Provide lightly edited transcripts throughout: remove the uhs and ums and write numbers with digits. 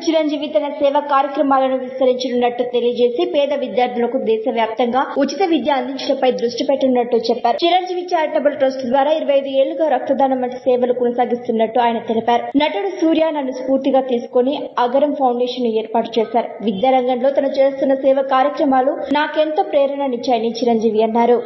చిరంజీవి తన సేవా కార్యక్రమాలను విస్తరించనున్నట్టు తెలియజేసి పేద విద్యార్థులకు దేశవ్యాప్తంగా ఉచిత విద్య అందించడంపై దృష్టి పెట్టనున్నట్టు చెప్పారు. చిరంజీవి చారిటబుల్ ట్రస్ట్ ద్వారా 25 ఏళ్లుగా రక్తదానం వంటి సేవలు కొనసాగిస్తున్నట్టు ఆయన తెలిపారు. నటుడు సూర్య నన్ను స్ఫూర్తిగా తీసుకుని అగరం ఫౌండేషన్ ఏర్పాటు చేశారు. విద్యారంగంలో తను చేస్తున్న సేవా కార్యక్రమాలు నాకెంతో ప్రేరణనిచ్చాయని చిరంజీవి అన్నారు.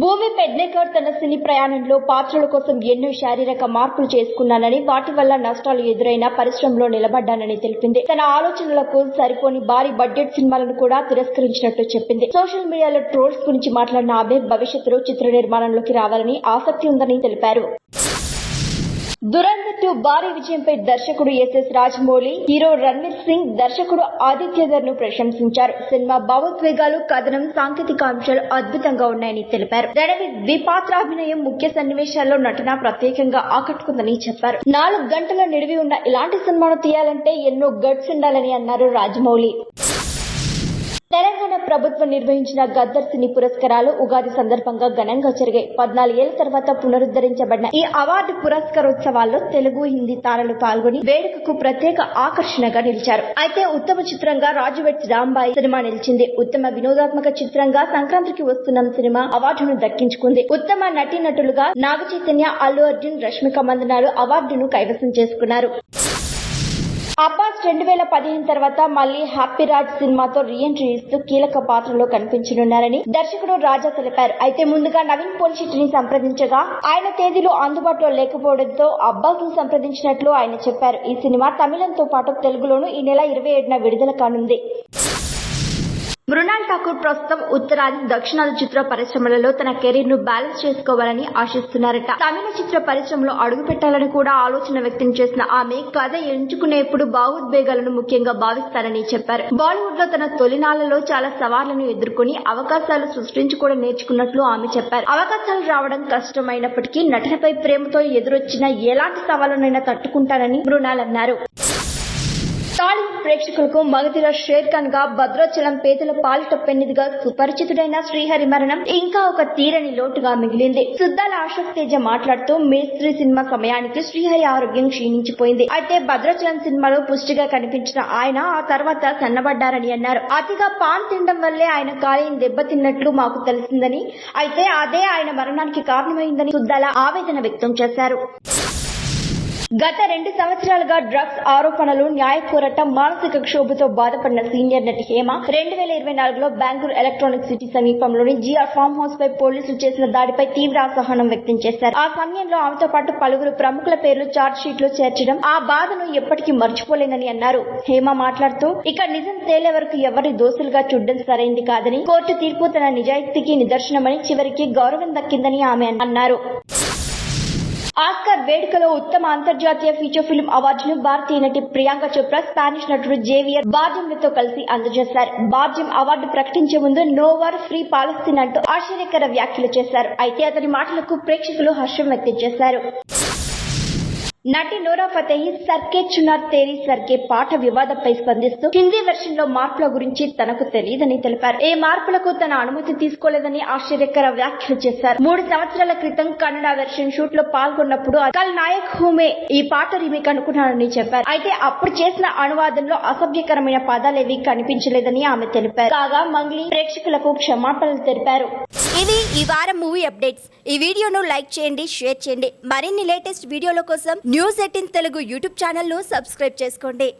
భూమి పెడ్నేకర్ తన సినీ ప్రయాణంలో పాత్రల కోసం ఎన్నో శారీరక మార్పులు చేసుకున్నానని, వాటి వల్ల నష్టాలు ఎదురైనా పరిశ్రమలో నిలబడ్డానని తెలిపింది. తన ఆలోచనలకు సరిపోని భారీ బడ్జెట్ సినిమాలను కూడా తిరస్కరించినట్టు చెప్పింది. సోషల్ మీడియాలో ట్రోల్స్ గురించి మాట్లాడిన ఆమె భవిష్యత్తులో చిత్ర నిర్మాణంలోకి రావాలని ఆసక్తి ఉందని తెలిపారు. దురంధర్ 2 భారీ విజయంపై దర్శకుడు ఎస్ఎస్ రాజమౌళి, హీరో రణ్వీర్ సింగ్, దర్శకుడు ఆదిత్యధర్ ను ప్రశంసించారు. సినిమా భావోద్వేగాలు, కథనం, సాంకేతిక అంశాలు అద్భుతంగా ఉన్నాయని తెలిపారు. రణ్వీర్ ద్విపాత్రాభినయం, ముఖ్య సన్నివేశాల్లో నటన ప్రత్యేకంగా ఆకట్టుకుందని చెప్పారు. 4 గంటల నిడివి ఉన్న ఇలాంటి సినిమాను తీయాలంటే ఎన్నో గట్స్ ఉండాలని అన్నారు రాజమౌళి. తెలంగాణ ప్రభుత్వం నిర్వహించిన గద్దర్ సినీ పురస్కారాలు ఉగాది సందర్భంగా ఘనంగా జరిగాయి. 14 ఏళ్ల తర్వాత పునరుద్ధరించబడిన ఈ అవార్డు పురస్కారోత్సవాల్లో తెలుగు, హిందీ తారలు పాల్గొని వేడుకకు ప్రత్యేక ఆకర్షణగా నిలిచారు. అయితే ఉత్తమ చిత్రంగా రాజు వెడ్స్ రాంబాయి సినిమా నిలిచింది. ఉత్తమ వినోదాత్మక చిత్రంగా సంక్రాంతికి వస్తున్నాం సినిమా అవార్డును దక్కించుకుంది. ఉత్తమ నటీనటులుగా నాగ చైతన్య, అల్లు అర్జున్, రష్మిక మందనాలు అవార్డును కైవసం చేసుకున్నారు. అబ్బాస్ 2015 తర్వాత మళ్లీ హ్యాపీ రాజ్ సినిమాతో రీఎంట్రీ ఇస్తూ కీలక పాత్రలో కనిపించనున్నారని దర్శకుడు రాజా తెలిపారు. అయితే ముందుగా నవీన్ పోలిశెట్టిని సంప్రదించగా ఆయన తేదీలు అందుబాటులో లేకపోవడంతో అబ్బాస్ ను సంప్రదించినట్లు ఆయన చెప్పారు. ఈ సినిమా తమిళంతో పాటు తెలుగులోనూ ఈ నెల 27న విడుదల కానుంది. మృణాల్ ఠాకూర్ ప్రస్తుతం ఉత్తరాది, దక్షిణాది చిత్ర పరిశ్రమలలో తన కెరీర్ ను బ్యాలెన్స్ చేసుకోవాలని ఆశిస్తున్నారట. తమిళ చిత్ర పరిశ్రమలో అడుగు పెట్టాలని కూడా ఆలోచన వ్యక్తం చేసిన ఆమె కథ ఎంచుకునేప్పుడు భావోద్వేగాలను ముఖ్యంగా భావిస్తారని చెప్పారు. బాలీవుడ్ లో తన తొలినాళ్లలో చాలా సవాళ్లను ఎదుర్కొని అవకాశాలు సృష్టించుకోవడం నేర్చుకున్నట్లు ఆమె చెప్పారు. అవకాశాలు రావడం కష్టమైనప్పటికీ నటనపై ప్రేమతో ఎదురొచ్చిన ఎలాంటి సవాళ్లనైనా తట్టుకుంటానని మృణాల్ అన్నారు. టాలీవుడ్ ప్రేక్షకులకు మగధీర షేర్ ఖాన్ గా, భద్రాచలం పేదల పాలిట పెన్నిదిగా సుపరిచితుడైన శ్రీహరి మరణం ఇంకా ఒక తీరని లోటుగా మిగిలింది. సుద్దాల అశోక్ తేజ మాట్లాడుతూ మేస్త్రీ సినిమా సమయానికి శ్రీహరి ఆరోగ్యం క్షీణించిపోయింది. అయితే భద్రాచలం సినిమాలో పుష్టిగా కనిపించిన ఆయన ఆ తర్వాత సన్నబడ్డారని అన్నారు. అతిగా పాన్ తినడం వల్లే ఆయన కాలేయం దెబ్బతిన్నట్లు మాకు తెలిసిందని, అయితే అదే ఆయన మరణానికి కారణమైందని సుద్దాల ఆవేదన వ్యక్తం చేశారు. గత 2 సంవత్సరాలుగా డ్రగ్స్ ఆరోపణలు, న్యాయ పోరాటం, మానసిక క్షోభతో బాధపడిన సీనియర్ నటి హేమ 2024లో బెంగళూరు ఎలక్ట్రానిక్ సిటీ సమీపంలోని జిఆర్ ఫామ్ హౌస్ పై పోలీసులు చేసిన దాడిపై తీవ్ర అసహనం వ్యక్తం చేశారు. ఆ సమయంలో ఆమెతో పాటు పలువురు ప్రముఖుల పేర్లు ఛార్జ్ షీట్ లో చేర్చడం ఆ బాధను ఎప్పటికీ మర్చిపోలేనని అన్నారు. హేమ మాట్లాడుతూ ఇక నిజం తేలే వరకు ఎవరి దోషులుగా చూడడం సరైంది కాదని, కోర్టు తీర్పు తన నిజాయితీకి నిదర్శనమని, చివరికి గౌరవం దక్కిందని ఆమె అన్నారు. ఆస్కార్ వేడుకలో ఉత్తమ అంతర్జాతీయ ఫీచర్ ఫిల్మ్ అవార్డును భారతీయ నటి ప్రియాంక చోప్రా, స్పానిష్ నటుడు జేవియర్ బార్డెమ్లతో కలిసి అందజేశారు. బార్డెమ్ అవార్డు ప్రకటించే ముందు నో వార్, ఫ్రీ పాలస్తీన్ అంటూ ఆశ్చర్యకర వ్యాఖ్యలు చేశారు. అయితే అతని మాటలకు ప్రేక్షకులు హర్షం వ్యక్తం చేశారు. నటి నోరా ఫతేహి సర్కే చునార్ తేరీ సర్కే పాట వివాదంపై స్పందిస్తూ హిందీ వెర్షన్ లో మార్పుల గురించి తనకు తెలియదని తెలిపారు. ఏ మార్పులకు తన అనుమతి తీసుకోలేదని ఆశ్చర్యకర వ్యాఖ్యలు చేశారు. 3 సంవత్సరాల క్రితం కన్నడ వెర్షన్ షూట్ లో పాల్గొన్నప్పుడు కల్ నాయక్ హూమే ఈ పాట రీమేక్ అనుకున్నానని చెప్పారు. అయితే అప్పుడు చేసిన అనువాదంలో అసభ్యకరమైన పదాలేవి కనిపించలేదని ఆమె తెలిపారు. కాగా మంగ్లీ ప్రేక్షకులకు క్షమాపణలు తెలిపారు. ఇది ఈ వారం మూవీ అప్డేట్స్. ఈ వీడియోను లైక్ చేయండి, షేర్ చేయండి. మరిన్ని లేటెస్ట్ వీడియోల కోసం News18 తెలుగు యూట్యూబ్ ఛానల్ ను సబ్స్క్రైబ్ చేసుకోండి.